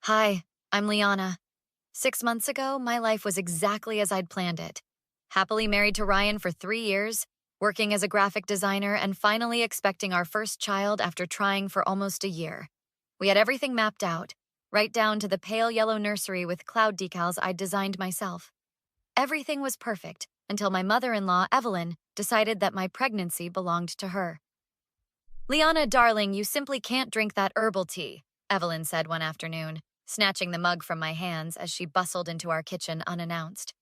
Hi, I'm Liana. 6 months ago, my life was exactly as I'd planned it. Happily married to Ryan for 3 years, working as a graphic designer, and finally expecting our first child after trying for almost a year. We had everything mapped out, right down to the pale yellow nursery with cloud decals I'd designed myself. Everything was perfect until my mother-in-law, Evelyn, decided that my pregnancy belonged to her. Liana, darling, you simply can't drink that herbal tea, Evelyn said one afternoon, snatching the mug from my hands as she bustled into our kitchen unannounced.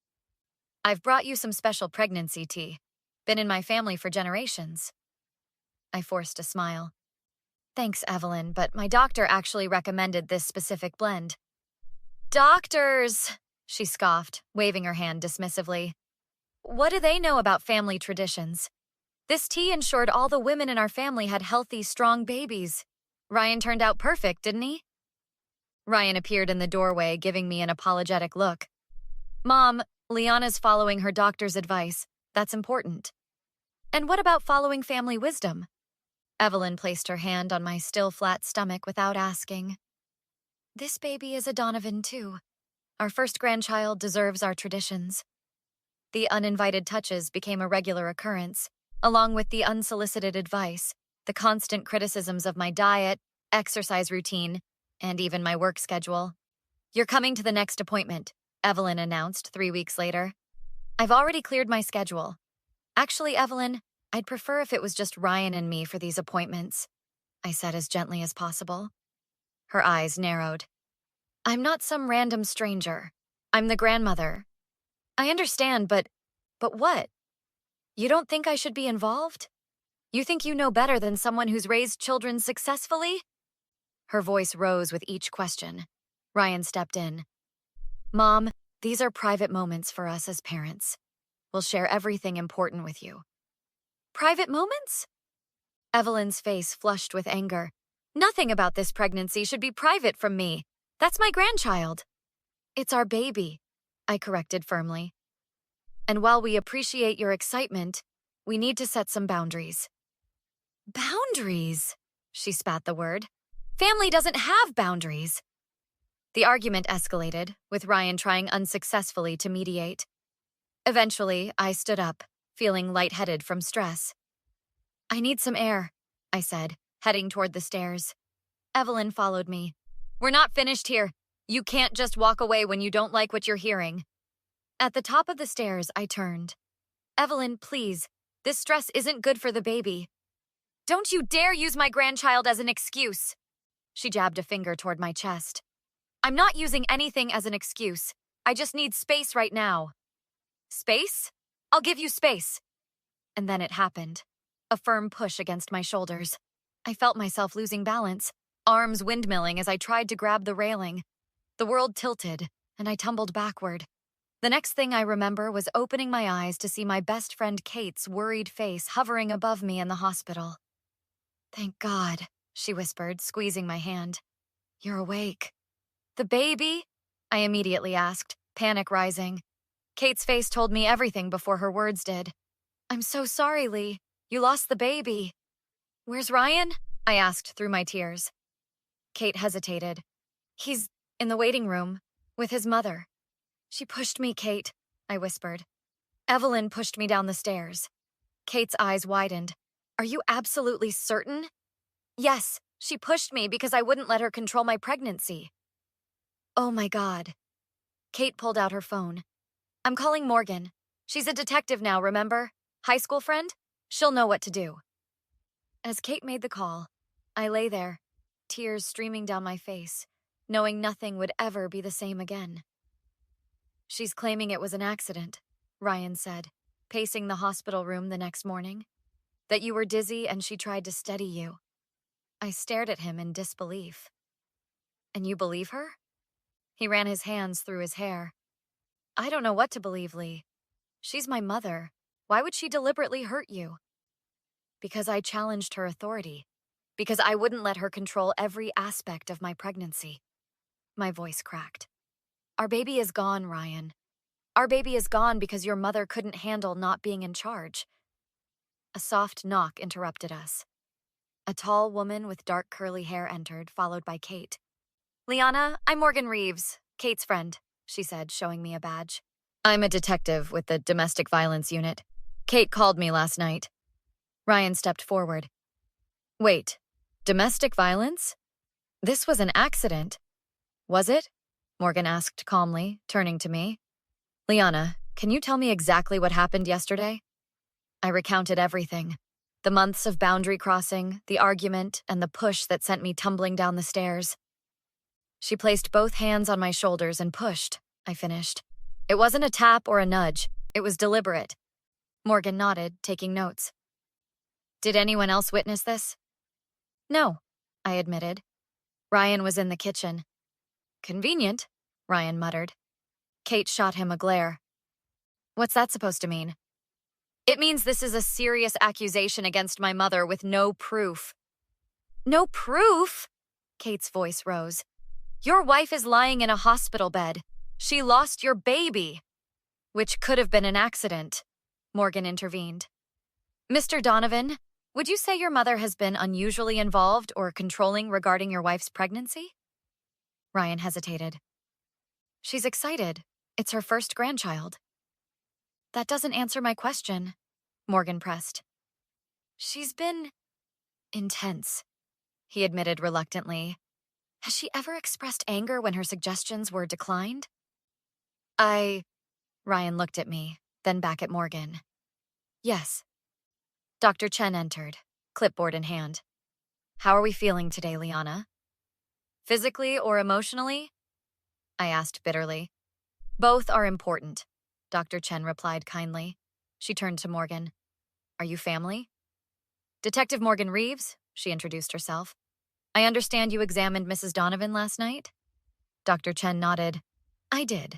I've brought you some special pregnancy tea. Been in my family for generations. I forced a smile. Thanks, Evelyn, but my doctor actually recommended this specific blend. Doctors, she scoffed, waving her hand dismissively. What do they know about family traditions? This tea ensured all the women in our family had healthy, strong babies. Ryan turned out perfect, didn't he? Ryan appeared in the doorway, giving me an apologetic look. Mom, Liana's following her doctor's advice. That's important. And what about following family wisdom? Evelyn placed her hand on my still flat stomach without asking. This baby is a Donovan, too. Our first grandchild deserves our traditions. The uninvited touches became a regular occurrence, along with the unsolicited advice, the constant criticisms of my diet, exercise routine, and even my work schedule. You're coming to the next appointment, Evelyn announced 3 weeks later. I've already cleared my schedule. Actually, Evelyn, I'd prefer if it was just Ryan and me for these appointments, I said as gently as possible. Her eyes narrowed. I'm not some random stranger. I'm the grandmother. I understand, but what? You don't think I should be involved? You think you know better than someone who's raised children successfully? Her voice rose with each question. Ryan stepped in. Mom, these are private moments for us as parents. We'll share everything important with you. Private moments? Evelyn's face flushed with anger. Nothing about this pregnancy should be private from me. That's my grandchild. It's our baby, I corrected firmly. And while we appreciate your excitement, we need to set some boundaries. Boundaries? She spat the word. Family doesn't have boundaries. The argument escalated, with Ryan trying unsuccessfully to mediate. Eventually, I stood up, feeling lightheaded from stress. I need some air, I said, heading toward the stairs. Evelyn followed me. We're not finished here. You can't just walk away when you don't like what you're hearing. At the top of the stairs, I turned. Evelyn, please, this stress isn't good for the baby. Don't you dare use my grandchild as an excuse. She jabbed a finger toward my chest. I'm not using anything as an excuse. I just need space right now. Space? I'll give you space. And then it happened. A firm push against my shoulders. I felt myself losing balance, arms windmilling as I tried to grab the railing. The world tilted, and I tumbled backward. The next thing I remember was opening my eyes to see my best friend Kate's worried face hovering above me in the hospital. Thank God, she whispered, squeezing my hand. You're awake. The baby? I immediately asked, panic rising. Kate's face told me everything before her words did. I'm so sorry, Lee. You lost the baby. Where's Ryan? I asked through my tears. Kate hesitated. He's in the waiting room with his mother. She pushed me, Kate, I whispered. Evelyn pushed me down the stairs. Kate's eyes widened. Are you absolutely certain? Yes, she pushed me because I wouldn't let her control my pregnancy. Oh my God. Kate pulled out her phone. I'm calling Morgan. She's a detective now, remember? High school friend? She'll know what to do. As Kate made the call, I lay there, tears streaming down my face, knowing nothing would ever be the same again. She's claiming it was an accident, Ryan said, pacing the hospital room the next morning. That you were dizzy and she tried to steady you. I stared at him in disbelief. And you believe her? He ran his hands through his hair. I don't know what to believe, Lee. She's my mother. Why would she deliberately hurt you? Because I challenged her authority. Because I wouldn't let her control every aspect of my pregnancy. My voice cracked. Our baby is gone, Ryan. Our baby is gone because your mother couldn't handle not being in charge. A soft knock interrupted us. A tall woman with dark curly hair entered, followed by Kate. Liana, I'm Morgan Reeves, Kate's friend, she said, showing me a badge. I'm a detective with the domestic violence unit. Kate called me last night. Ryan stepped forward. Wait, domestic violence? This was an accident. Was it? Morgan asked calmly, turning to me. Liana, can you tell me exactly what happened yesterday? I recounted everything. The months of boundary crossing, the argument, and the push that sent me tumbling down the stairs. She placed both hands on my shoulders and pushed, I finished. It wasn't a tap or a nudge. It was deliberate. Morgan nodded, taking notes. Did anyone else witness this? No, I admitted. Ryan was in the kitchen. Convenient, Ryan muttered. Kate shot him a glare. What's that supposed to mean? It means this is a serious accusation against my mother with no proof. No proof? Kate's voice rose. Your wife is lying in a hospital bed. She lost your baby. Which could have been an accident, Morgan intervened. Mr. Donovan, would you say your mother has been unusually involved or controlling regarding your wife's pregnancy? Ryan hesitated. She's excited. It's her first grandchild. That doesn't answer my question, Morgan pressed. She's been intense, he admitted reluctantly. Has she ever expressed anger when her suggestions were declined? Ryan looked at me, then back at Morgan. Yes. Dr. Chen entered, clipboard in hand. How are we feeling today, Liana? Physically or emotionally? I asked bitterly. Both are important, Dr. Chen replied kindly. She turned to Morgan. Are you family? Detective Morgan Reeves, she introduced herself. I understand you examined Mrs. Donovan last night? Dr. Chen nodded. I did.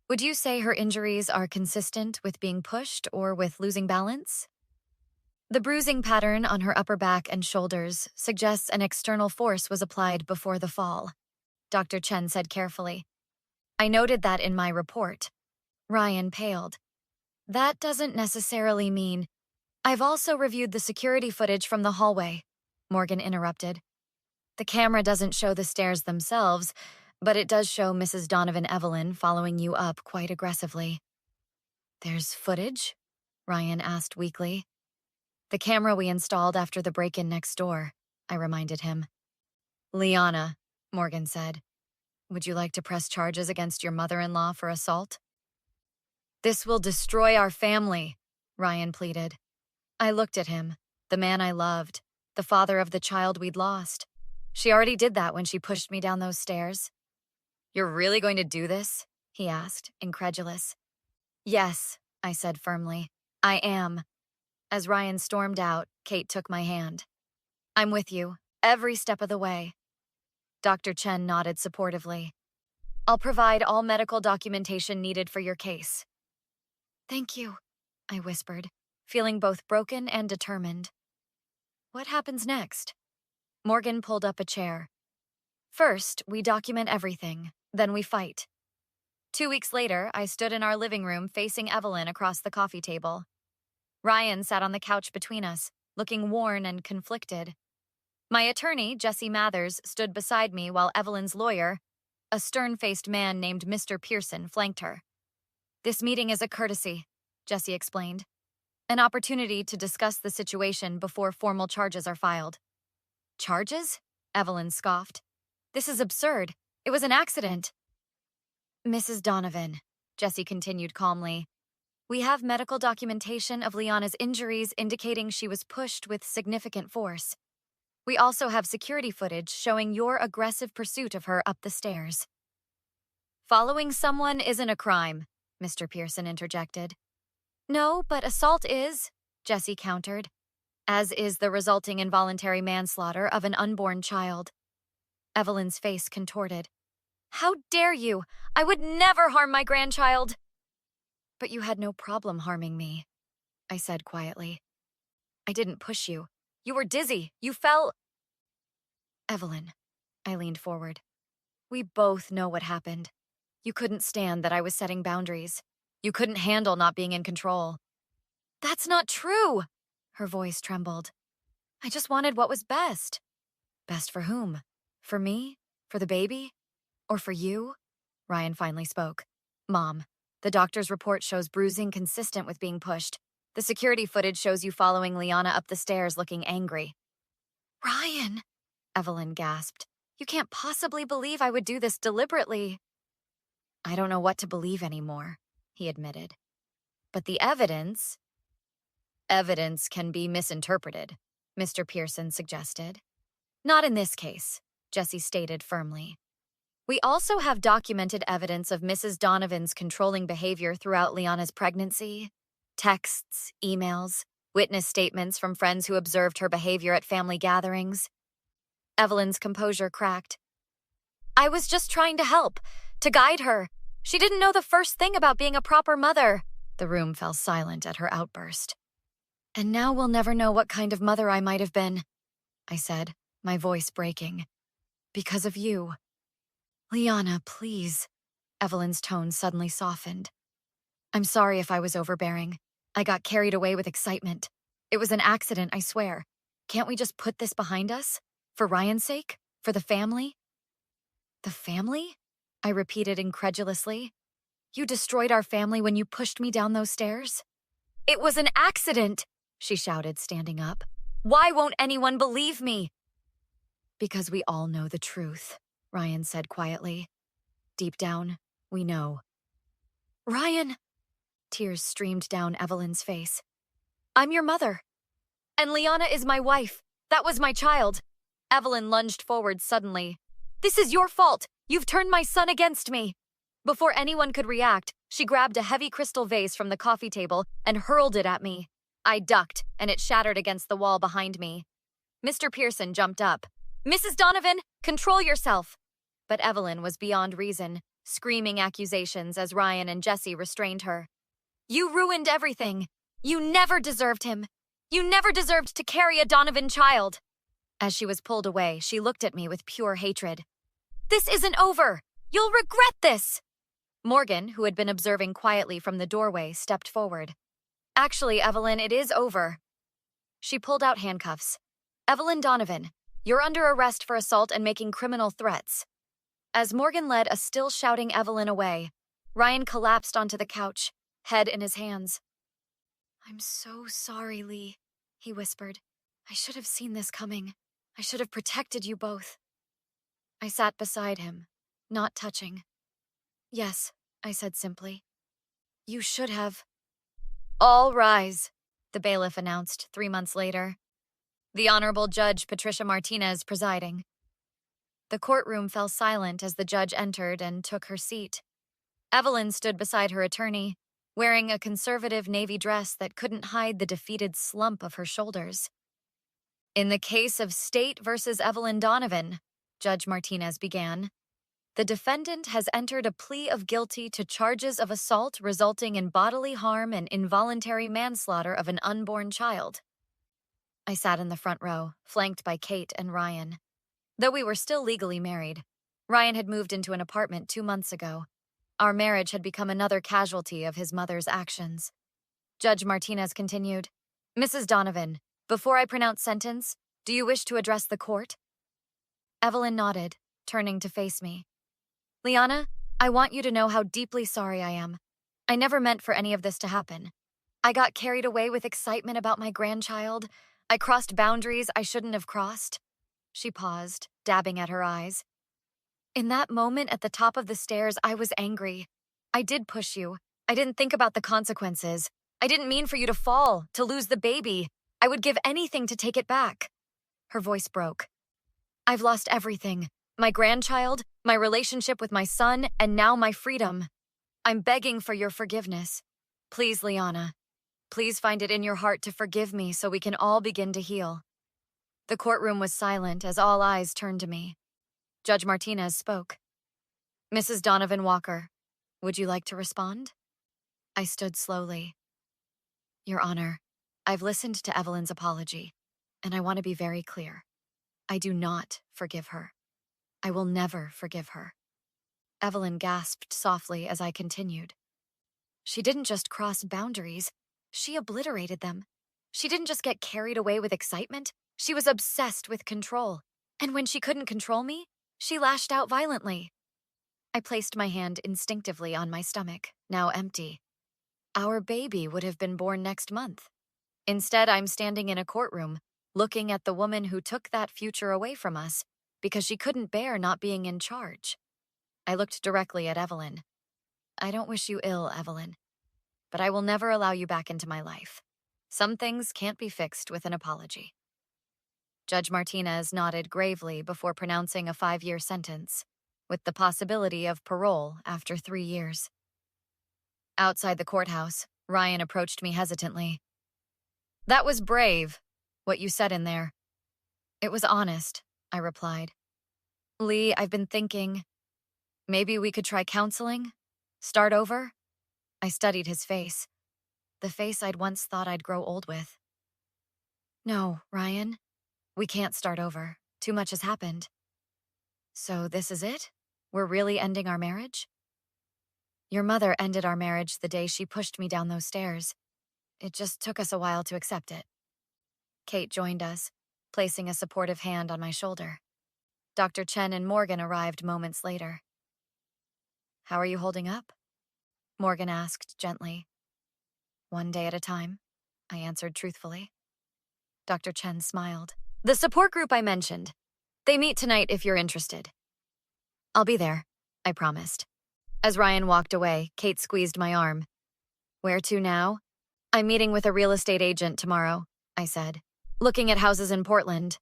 Would you say her injuries are consistent with being pushed or with losing balance? The bruising pattern on her upper back and shoulders suggests an external force was applied before the fall, Dr. Chen said carefully. I noted that in my report. Ryan paled. That doesn't necessarily mean... I've also reviewed the security footage from the hallway, Morgan interrupted. The camera doesn't show the stairs themselves, but it does show Mrs. Donovan Evelyn following you up quite aggressively. There's footage? Ryan asked weakly. The camera we installed after the break-in next door, I reminded him. Liana, Morgan said. Would you like to press charges against your mother-in-law for assault? This will destroy our family, Ryan pleaded. I looked at him, the man I loved, the father of the child we'd lost. She already did that when she pushed me down those stairs. You're really going to do this? He asked, incredulous. Yes, I said firmly. I am. As Ryan stormed out, Kate took my hand. I'm with you, every step of the way. Dr. Chen nodded supportively. I'll provide all medical documentation needed for your case. Thank you, I whispered, feeling both broken and determined. What happens next? Morgan pulled up a chair. First, we document everything, then we fight. 2 weeks later, I stood in our living room facing Evelyn across the coffee table. Ryan sat on the couch between us, looking worn and conflicted. My attorney, Jesse Mathers, stood beside me while Evelyn's lawyer, a stern-faced man named Mr. Pearson, flanked her. This meeting is a courtesy, Jesse explained. An opportunity to discuss the situation before formal charges are filed. Charges? Evelyn scoffed. This is absurd. It was an accident. Mrs. Donovan, Jesse continued calmly. We have medical documentation of Liana's injuries indicating she was pushed with significant force. We also have security footage showing your aggressive pursuit of her up the stairs. Following someone isn't a crime, Mr. Pearson interjected. No, but assault is, Jesse countered, as is the resulting involuntary manslaughter of an unborn child. Evelyn's face contorted. How dare you? I would never harm my grandchild. But you had no problem harming me, I said quietly. I didn't push you. You were dizzy. You fell. Evelyn, I leaned forward. We both know what happened. You couldn't stand that I was setting boundaries. You couldn't handle not being in control. That's not true, her voice trembled. I just wanted what was best. Best for whom? For me? For the baby? Or for you? Ryan finally spoke. Mom, the doctor's report shows bruising consistent with being pushed. The security footage shows you following Liana up the stairs looking angry. Ryan, Evelyn gasped. You can't possibly believe I would do this deliberately. I don't know what to believe anymore, he admitted. But the evidence can be misinterpreted, Mr. Pearson suggested. Not in this case, Jessie stated firmly. We also have documented evidence of Mrs. Donovan's controlling behavior throughout Liana's pregnancy. Texts, emails, witness statements from friends who observed her behavior at family gatherings. Evelyn's composure cracked. I was just trying to help, to guide her. She didn't know the first thing about being a proper mother. The room fell silent at her outburst. And now we'll never know what kind of mother I might have been, I said, my voice breaking. Because of you. Liana, please. Evelyn's tone suddenly softened. I'm sorry if I was overbearing. I got carried away with excitement. It was an accident, I swear. Can't we just put this behind us? For Ryan's sake? For the family? The family? I repeated incredulously. You destroyed our family when you pushed me down those stairs? It was an accident, she shouted, standing up. Why won't anyone believe me? Because we all know the truth, Ryan said quietly. Deep down, we know. Ryan! Tears streamed down Evelyn's face. I'm your mother. And Liana is my wife. That was my child. Evelyn lunged forward suddenly. This is your fault. You've turned my son against me. Before anyone could react, she grabbed a heavy crystal vase from the coffee table and hurled it at me. I ducked, and it shattered against the wall behind me. Mr. Pearson jumped up. Mrs. Donovan, control yourself. But Evelyn was beyond reason, screaming accusations as Ryan and Jessie restrained her. You ruined everything. You never deserved him. You never deserved to carry a Donovan child. As she was pulled away, she looked at me with pure hatred. This isn't over. You'll regret this. Morgan, who had been observing quietly from the doorway, stepped forward. Actually, Evelyn, it is over. She pulled out handcuffs. Evelyn Donovan, you're under arrest for assault and making criminal threats. As Morgan led a still shouting Evelyn away, Ryan collapsed onto the couch, head in his hands. I'm so sorry, Lee, he whispered. I should have seen this coming. I should have protected you both. I sat beside him, not touching. Yes, I said simply. You should have. All rise, the bailiff announced 3 months later. The Honorable Judge Patricia Martinez presiding. The courtroom fell silent as the judge entered and took her seat. Evelyn stood beside her attorney, wearing a conservative navy dress that couldn't hide the defeated slump of her shoulders. In the case of State versus Evelyn Donovan, Judge Martinez began, the defendant has entered a plea of guilty to charges of assault resulting in bodily harm and involuntary manslaughter of an unborn child. I sat in the front row, flanked by Kate and Ryan. Though we were still legally married, Ryan had moved into an apartment 2 months ago. Our marriage had become another casualty of his mother's actions. Judge Martinez continued, Mrs. Donovan, before I pronounce sentence, do you wish to address the court? Evelyn nodded, turning to face me. Liana, I want you to know how deeply sorry I am. I never meant for any of this to happen. I got carried away with excitement about my grandchild. I crossed boundaries I shouldn't have crossed. She paused, dabbing at her eyes. In that moment at the top of the stairs, I was angry. I did push you. I didn't think about the consequences. I didn't mean for you to fall, to lose the baby. I would give anything to take it back. Her voice broke. I've lost everything. My grandchild, my relationship with my son, and now my freedom. I'm begging for your forgiveness. Please, Liana. Please find it in your heart to forgive me so we can all begin to heal. The courtroom was silent as all eyes turned to me. Judge Martinez spoke. Mrs. Donovan Walker, would you like to respond? I stood slowly. Your Honor, I've listened to Evelyn's apology, and I want to be very clear. I do not forgive her. I will never forgive her. Evelyn gasped softly as I continued. She didn't just cross boundaries, she obliterated them. She didn't just get carried away with excitement, she was obsessed with control. And when she couldn't control me, She lashed out violently. I placed my hand instinctively on my stomach, now empty. Our baby would have been born next month. Instead, I'm standing in a courtroom, looking at the woman who took that future away from us because she couldn't bear not being in charge. I looked directly at Evelyn. I don't wish you ill, Evelyn, but I will never allow you back into my life. Some things can't be fixed with an apology. Judge Martinez nodded gravely before pronouncing a 5-year sentence, with the possibility of parole after 3 years. Outside the courthouse, Ryan approached me hesitantly. That was brave, what you said in there. It was honest, I replied. Lee, I've been thinking, maybe we could try counseling? Start over? I studied his face, the face I'd once thought I'd grow old with. No, Ryan, we can't start over. Too much has happened. So this is it? We're really ending our marriage? Your mother ended our marriage the day she pushed me down those stairs. It just took us a while to accept it. Kate joined us, placing a supportive hand on my shoulder. Dr. Chen and Morgan arrived moments later. How are you holding up? Morgan asked gently. One day at a time, I answered truthfully. Dr. Chen smiled. The support group I mentioned. They meet tonight if you're interested. I'll be there, I promised. As Ryan walked away, Kate squeezed my arm. Where to now? I'm meeting with a real estate agent tomorrow, I said, looking at houses in Portland.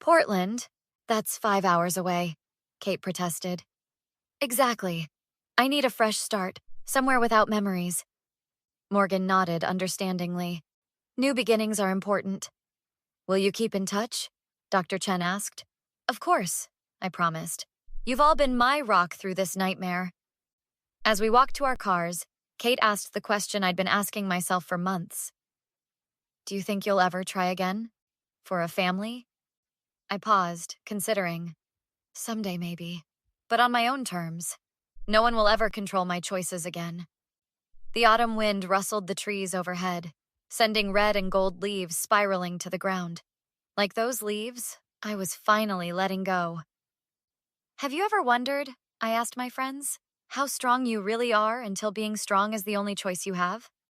Portland? That's 5 hours away, Kate protested. Exactly. I need a fresh start, somewhere without memories. Morgan nodded understandingly. New beginnings are important. Will you keep in touch? Dr. Chen asked. Of course, I promised. You've all been my rock through this nightmare. As we walked to our cars, Kate asked the question I'd been asking myself for months. Do you think you'll ever try again? For a family? I paused, considering. Someday, maybe. But on my own terms. No one will ever control my choices again. The autumn wind rustled the trees overhead, sending red and gold leaves spiraling to the ground. Like those leaves, I was finally letting go. Have you ever wondered, I asked my friends, how strong you really are until being strong is the only choice you have?